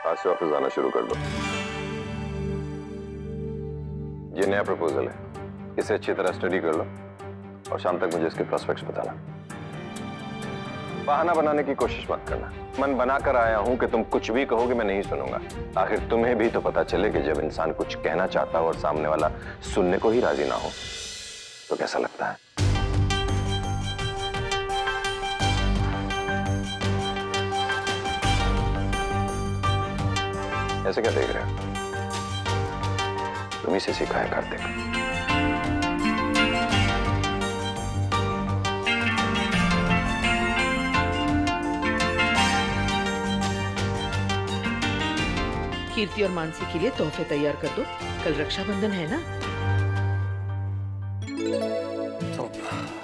आज से ऑफिस आना शुरू कर दो। ये नया प्रपोजल है, इसे अच्छी तरह स्टडी कर लो और शाम तक मुझे इसके प्रोस्पेक्ट्स बताना। बहाना बनाने की कोशिश मत करना। मन बनाकर आया हूं कि तुम कुछ भी कहोगे मैं नहीं सुनूंगा। आखिर तुम्हें भी तो पता चले कि जब इंसान कुछ कहना चाहता हो और सामने वाला सुनने को ही राजी ना हो तो कैसा लगता है। ऐसे क्या देख रहे हो? तुम ही से सीखा है कार्तिक। कीर्ति और मानसी के लिए तोहफे तैयार कर दो, कल रक्षाबंधन है ना। तो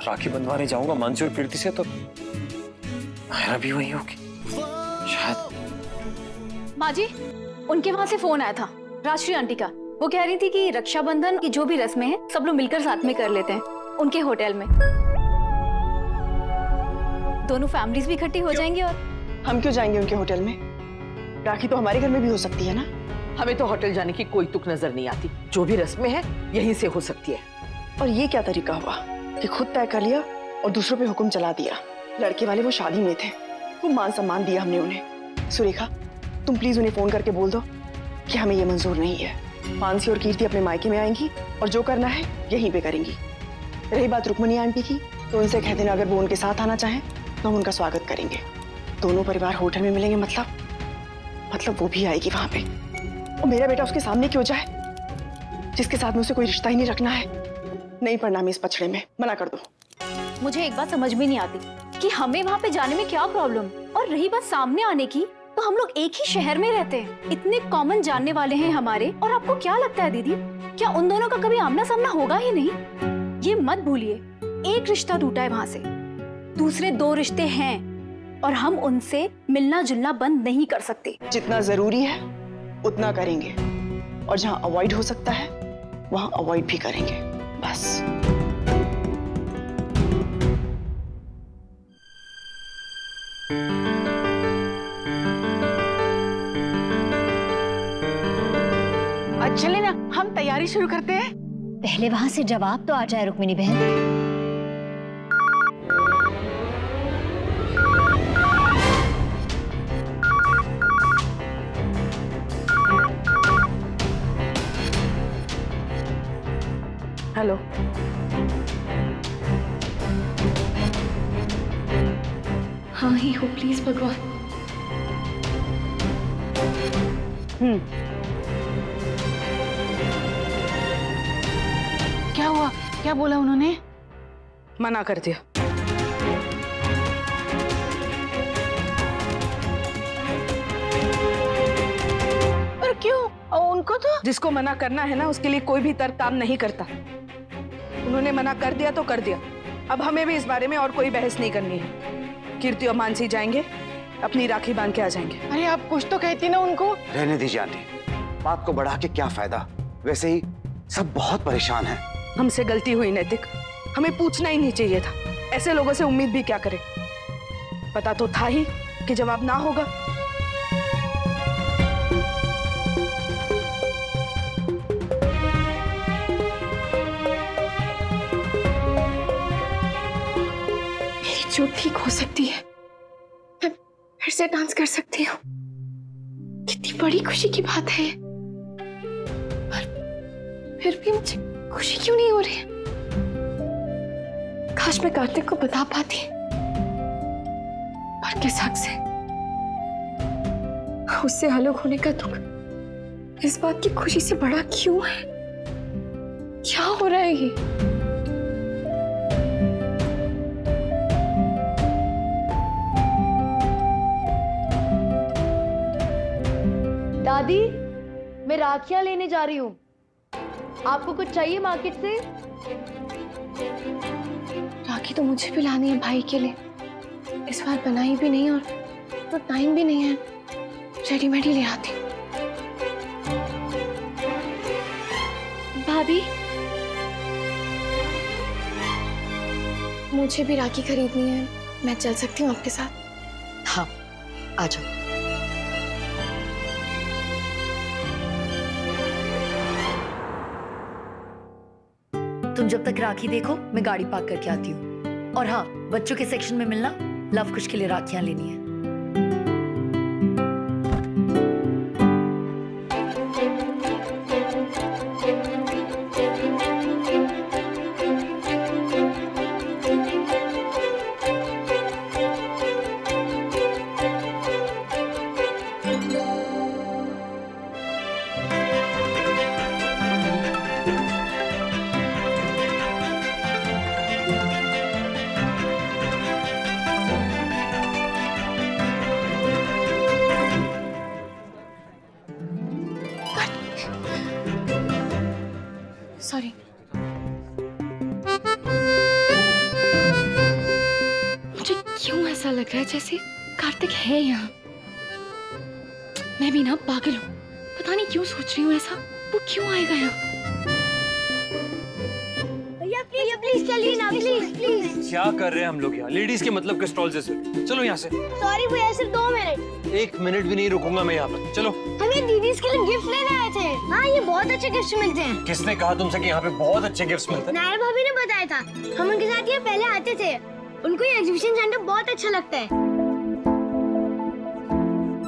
राखी बंधवाने जाऊंगा मानसी और कीर्ति से, तो मेरा भी वही होगी शायद। माँ जी, उनके वहां से फोन आया था राजश्री आंटी का। वो कह रही थी कि रक्षाबंधन की जो भी रस्में हैं सब लोग मिलकर साथ में कर लेते हैं उनके होटल में। दोनों फैमिलीज भी इकट्ठी हो जाएंगी। और हम क्यों जाएंगे उनके होटल में? राखी तो हमारे घर में भी हो सकती है ना। हमें तो होटल जाने की कोई तुक नजर नहीं आती। जो भी रस्में हैं यहीं से हो सकती है। और ये क्या तरीका हुआ कि खुद तय कर लिया और दूसरों पे हुक्म चला दिया। लड़के वाले वो शादी में थे, वो मान सम्मान दिया हमने उन्हें। सुरेखा, तुम प्लीज उन्हें फोन करके बोल दो कि हमें ये मंजूर नहीं है। मानसी और कीर्ति अपने मायके में आएंगी और जो करना है यहीं पे करेंगी। रही बात रुक्मणी आंटी की, तो उनसे कह देना अगर वो उनके साथ आना चाहें तो हम उनका स्वागत करेंगे। दोनों परिवार होटल में मिलेंगे, मतलब वो भी आएगी वहां पे। और मेरा बेटा उसके सामने क्यों जाए जिसके साथ में उसे कोई रिश्ता ही नहीं रखना है। नहीं पड़ना हमें इस पछड़े में, मना कर दो। मुझे एक बात समझ में नहीं आती कि हमें वहां पे जाने में क्या प्रॉब्लम। और रही बात सामने आने की, तो हम लोग एक ही शहर में रहते हैं, इतने कॉमन जानने वाले हैं हमारे। और आपको क्या लगता है दीदी, क्या उन दोनों का कभी आमना सामना होगा ही नहीं? ये मत भूलिए, एक रिश्ता टूटा है वहां से, दूसरे 2 रिश्ते हैं और हम उनसे मिलना जुलना बंद नहीं कर सकते। जितना जरूरी है उतना करेंगे और जहां अवॉइड हो सकता है वहां अवॉइड भी करेंगे, बस। चले ना, हम तैयारी शुरू करते हैं। पहले वहां से जवाब तो आ जाए रुक्मिणी बहन। हेलो, हाँ ही हो प्लीज भगवान। क्या हुआ? क्या बोला उन्होंने? मना कर दिया। पर क्यों? उनको तो जिसको मना करना है ना उसके लिए कोई भी तर्क काम नहीं करता। उन्होंने मना कर दिया तो कर दिया। अब हमें भी इस बारे में और कोई बहस नहीं करनी है। कीर्ति और मानसी जाएंगे, अपनी राखी बांध के आ जाएंगे। अरे आप कुछ तो कहती ना उनको। रहने दीजिए आंटी, बात को बढ़ा के क्या फायदा। वैसे ही सब बहुत परेशान हैं। हमसे गलती हुई नैतिक, हमें पूछना ही नहीं चाहिए था। ऐसे लोगों से उम्मीद भी क्या करें। पता तो था ही कि जवाब ना होगा। जो ठीक हो सकती है, मैं फिर से डांस कर सकती हूँ। कितनी बड़ी खुशी की बात है। पर फिर भी मुझे खुशी क्यों नहीं हो रही है? काश मैं कार्तिक को बता पाती, पर किस हक से? उससे अलग होने का दुख इस बात की खुशी से बड़ा क्यों है? क्या हो रहा है ये? दादी, मैं राखियां लेने जा रही हूँ। आपको कुछ चाहिए मार्केट से? राखी तो मुझे भी लानी है भाई के लिए। इस बार बनाई भी नहीं और तो टाइम भी नहीं है। रेडीमेड ही ले आती हूँ। भाभी, मुझे भी राखी खरीदनी है। मैं चल सकती हूँ आपके साथ? हाँ, आ जाओ। तुम जब तक राखी देखो मैं गाड़ी पार्क करके आती हूँ। और हाँ, बच्चों के सेक्शन में मिलना, लव कुश के लिए राखियां लेनी है। सॉरी। मुझे क्यों ऐसा लग रहा है जैसे कार्तिक है यहाँ। मैं भी ना पागल हूँ, पता नहीं क्यों सोच रही हूँ ऐसा। वो क्यों आएगा यहाँ? भैया प्लीज चलिए ना, प्लीज। क्या कर रहे हैं हम लोग यहाँ? लेडीज के मतलब के स्टॉल से चलो यहाँ से। सॉरी भैया, सिर्फ 2 मिनट। 1 मिनट भी नहीं रुकूंगा मैं यहाँ पर। चलो। हम ये दीदीज के लिए गिफ्ट लेने आए थे। हाँ, ये बहुत अच्छे गिफ्ट मिलते हैं। किसने कहा तुमसे कि यहाँ पे बहुत अच्छे गिफ्ट्स मिलते हैं? नायरा भाभी ने बताया था, हम उनके साथ ये पहले आते थे। उनको ये एग्जीबिशन सेंटर बहुत अच्छा लगता है।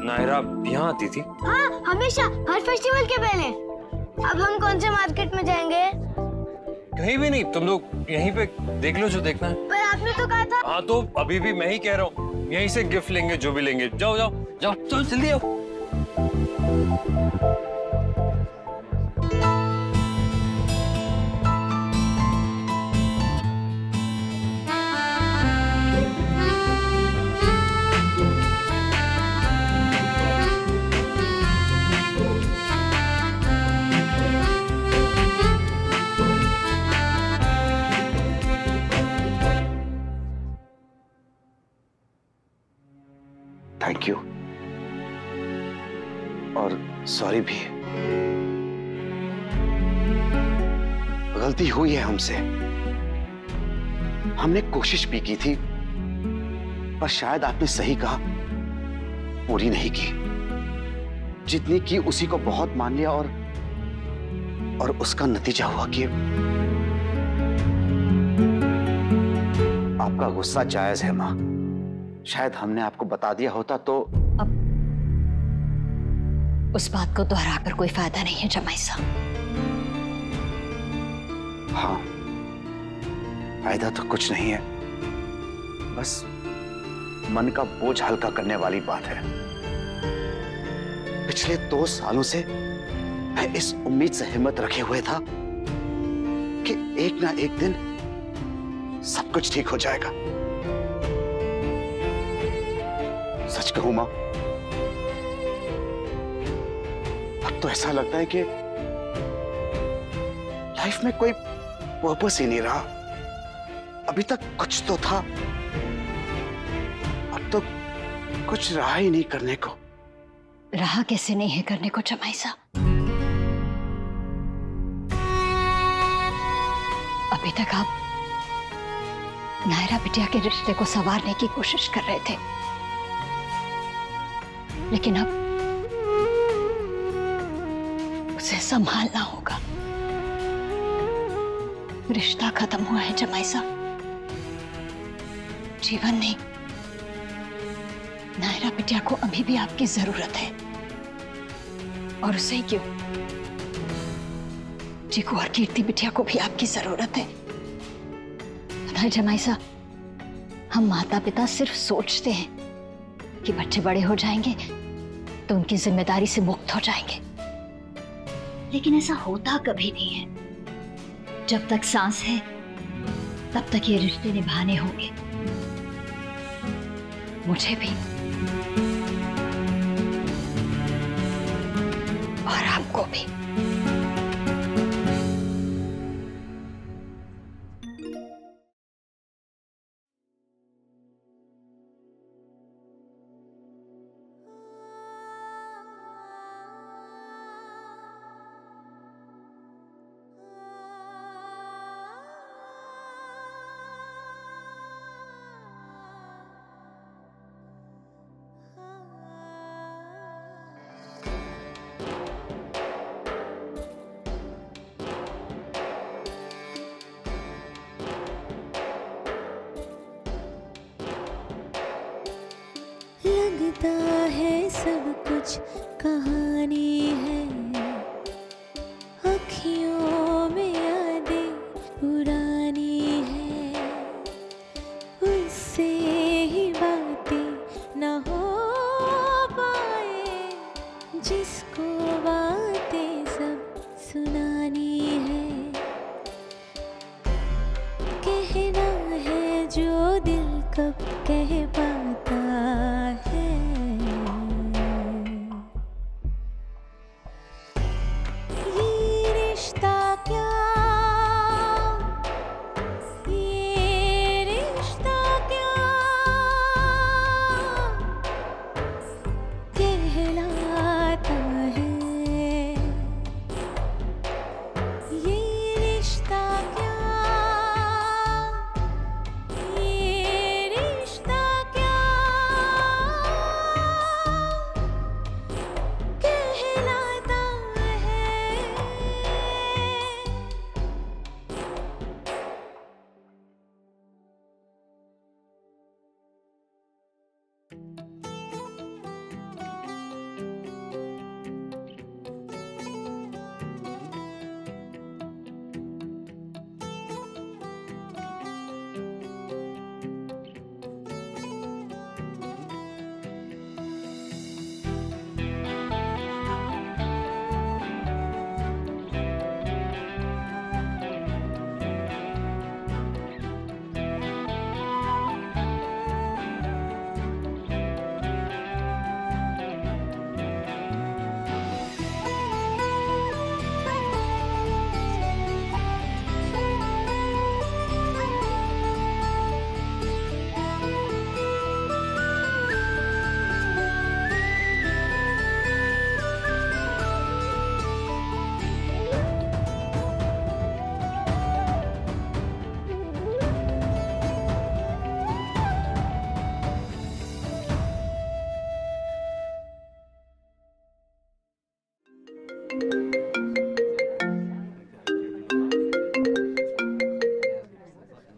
नायरा यहाँ आती थी? हाँ, हमेशा, हर फेस्टिवल के पहले। अब हम कौन से मार्केट में जाएंगे? कहीं भी नहीं, तुम लोग यहीं पे देख लो जो देखना है। पर आपने तो कहा था। हाँ तो अभी भी मैं ही कह रहा हूँ, यहीं से गिफ्ट लेंगे जो भी लेंगे। जाओ जाओ जाओ, चलो जल्दी आओ। थैंक यू और सॉरी भी। गलती हुई है हमसे। हमने कोशिश भी की थी, पर शायद आपने सही कहा, पूरी नहीं की। जितनी की उसी को बहुत मान लिया और उसका नतीजा हुआ कि आपका गुस्सा जायज है मां। शायद हमने आपको बता दिया होता तो। अब उस बात को दोहराकर कोई फायदा नहीं है जमाई साहब। हाँ, फायदा तो कुछ नहीं है, बस मन का बोझ हल्का करने वाली बात है। पिछले 2 सालों से मैं इस उम्मीद से हिम्मत रखे हुए था कि एक ना एक दिन सब कुछ ठीक हो जाएगा। सच कहूं मां, अब तो ऐसा लगता है कि लाइफ में कोई पर्पस ही नहीं रहा। अभी तक कुछ तो था, अब तो कुछ रहा ही नहीं करने को। रहा कैसे नहीं है करने को जमाई साहब? अभी तक आप नायरा बिटिया के रिश्ते को संवारने की कोशिश कर रहे थे, लेकिन अब उसे संभालना होगा। रिश्ता खत्म हुआ है जमाई साहब, जीवन नहीं। नायरा बिटिया को अभी भी आपकी जरूरत है, और उसे ही क्यों, जीकू और कीर्ति बिटिया को भी आपकी जरूरत है। पता है जमाई साहब, हम माता पिता सिर्फ सोचते हैं कि बच्चे बड़े हो जाएंगे तो उनकी जिम्मेदारी से मुक्त हो जाएंगे, लेकिन ऐसा होता कभी नहीं है। जब तक सांस है तब तक ये रिश्ते निभाने होंगे, मुझे भी और आपको भी। सब कुछ कहानी है, अखियों में यादें पुरानी है, उससे ही बातें न हो पाए, जिसको बातें सब सुनानी है, कहना है जो दिल कब कह पाता है। ये रिश्ता क्या, ये रिश्ता क्या कहलाता है, ये रिश्ता क्या, ये रिश्ता क्या कहलाता है।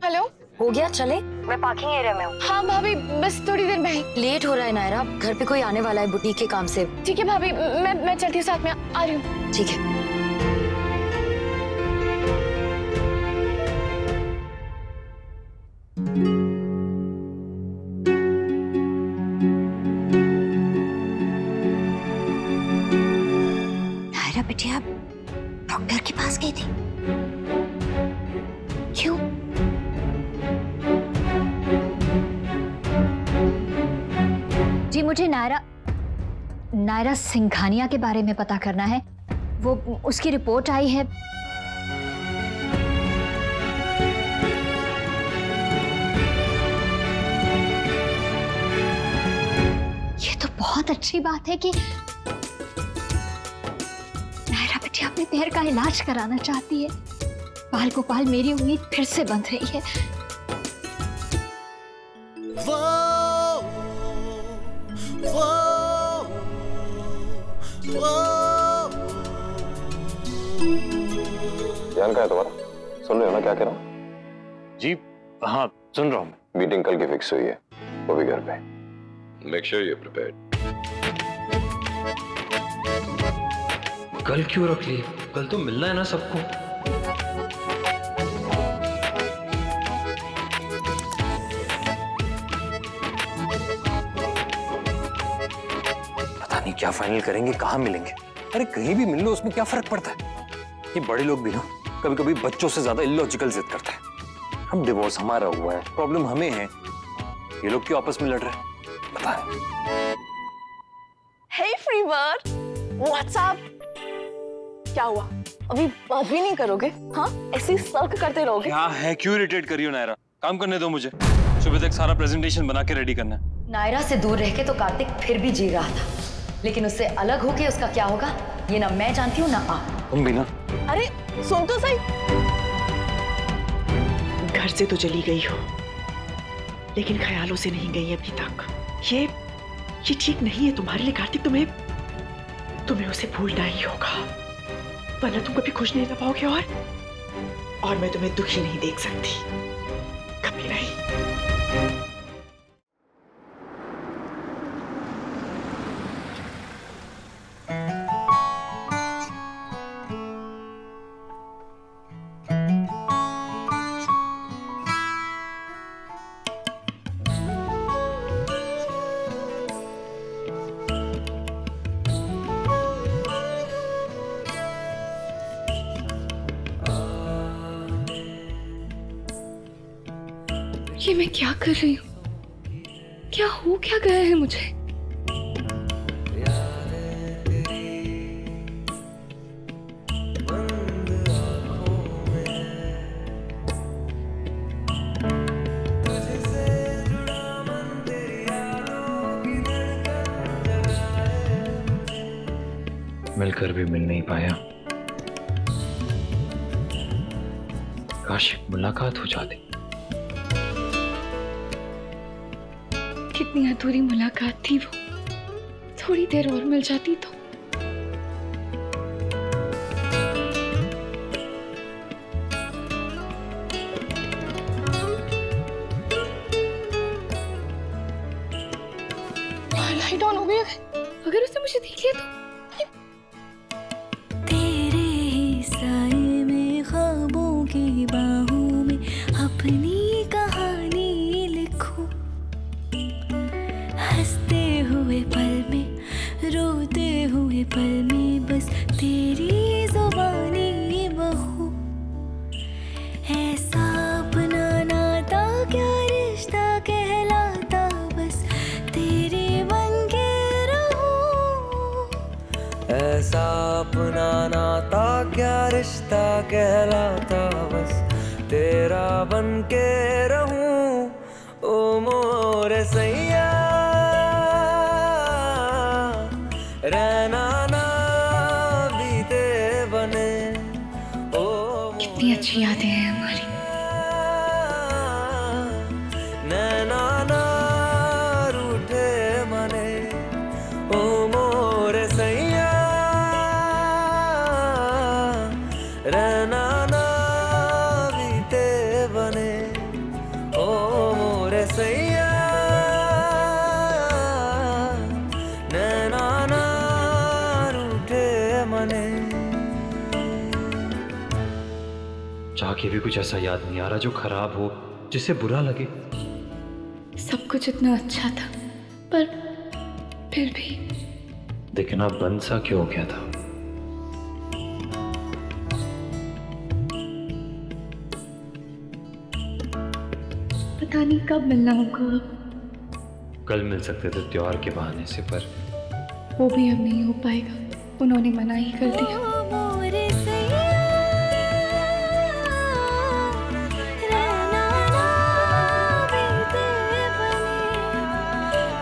हेलो, हो गया, चले? मैं पार्किंग एरिया में हूँ। हाँ भाभी, बस थोड़ी देर में ही। लेट हो रहा है नायरा, घर पे कोई आने वाला है बुटीक के काम से। ठीक है भाभी, मैं चलती हूँ, साथ में आ रही हूँ। ठीक है। नायरा बिटिया डॉक्टर के पास गई थी, क्यों? जी मुझे नायरा सिंघानिया के बारे में पता करना है, वो उसकी रिपोर्ट आई है। ये तो बहुत अच्छी बात है कि नायरा बेटी अपने पैर का इलाज कराना चाहती है। पाल गोपाल, मेरी उम्मीद फिर से बंध रही है। ध्यान कहाँ है तुम्हारा? सुन रहे हो ना क्या कह रहा हूँ? जी हाँ, सुन रहा हूँ। मीटिंग कल की फिक्स हुई है, वो भी घर पे। Make sure you prepared. कल क्यों रख ली? कल तो मिलना है ना सबको। पता नहीं क्या फाइनल करेंगे, कहाँ मिलेंगे। अरे कहीं भी मिल लो, उसमें क्या फर्क पड़ता है। ये बड़े लोग भी ना कभी कभी बच्चों से ज्यादा इलॉजिकल जिद करते हैं। हम डिवोर्स हमारा हुआ है, प्रॉब्लम हमें है, ये लोग क्यों आपस में लड़ रहे हैं पता है। हे फ्रीबर्ड, व्हाट्सअप? क्या हुआ? अभी बात भी नहीं करोगे? हाँ, ऐसे सल्क करते रहोगे? क्या है, क्यों इरिटेट कर रही हो नायरा? काम करने दो मुझे, सुबह तक सारा प्रेजेंटेशन बना के रेडी करना है। नायरा से दूर रह के तो कार्तिक फिर भी जी रहा था, लेकिन उससे अलग होके उसका क्या होगा ये ना मैं जानती हूँ ना आप। तुम भी ना। अरे सुन तो सही, घर से तो चली गई हो, लेकिन ख्यालों से नहीं गई अभी तक। ये ठीक नहीं है तुम्हारे लिए कार्तिक। तुम्हें उसे भूलना ही होगा, वरना तुम कभी खुश नहीं रह पाओगे। और मैं तुम्हें दुखी नहीं देख सकती, कभी नहीं। ये मैं क्या कर रही हूँ? क्या हो क्या गया है मुझे? मिलकर भी मिल नहीं पाया। काश एक मुलाकात हो जाती। कितनी अधूरी मुलाकात थी वो। थोड़ी देर और मिल जाती तो। लाइट ऑन हो गई है। अगर उसने मुझे देख लिया तो। तेरे ही साए में ख्वाबों की बाहों में अपनी कहानी लिखूं, हंसते हुए पल में रोते हुए पल में बस तेरी जुबानी बहू। ऐसा अपना नाता क्या रिश्ता कहलाता, बस तेरी बन के रहूं। ऐसा अपना नाता क्या रिश्ता कहलाता, बस तेरा बन के रहूं। ओ मोरे सैया रहना ना बीते बने। ओ कितनी अच्छी यादें हैं हमारी। नैना ना रूठे मने। ओ मोरे सैया रहना ना बीते बने। ओ मोरे सैया नैना ना रूठे मने। चाह के भी कुछ ऐसा याद नहीं आ रहा जो खराब हो, जिससे बुरा लगे। सब कुछ इतना अच्छा था, पर फिर भी देखना बंद सा क्यों हो गया था। पता नहीं कब मिलना होगा अब। कल मिल सकते थे त्योहार के बहाने से, पर वो भी अब नहीं हो पाएगा। उन्होंने मना ही कर दिया। मोरे सैया रहना ना बीते बने।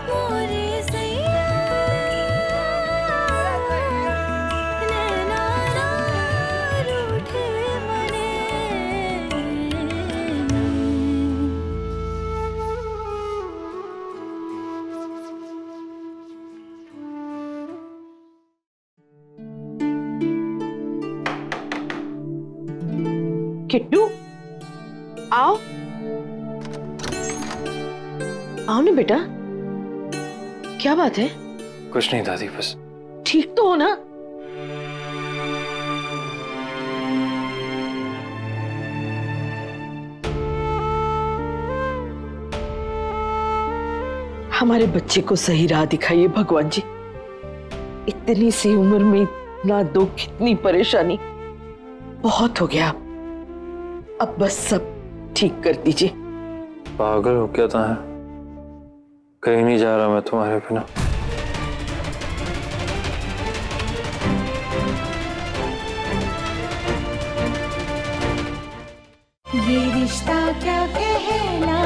मोरे सैया रहना ना रूठे बने। किट्टू, आओ आओ ना बेटा। क्या बात है? कुछ नहीं दादी, बस ठीक तो हो ना? हमारे बच्चे को सही राह दिखाइए भगवान जी। इतनी सी उम्र में इतना दुख, इतनी परेशानी, बहुत हो गया। अब बस सब ठीक कर दीजिए। पागल हो क्या था? कहीं नहीं जा रहा मैं तुम्हारे बिना। ये रिश्ता क्या कहलाता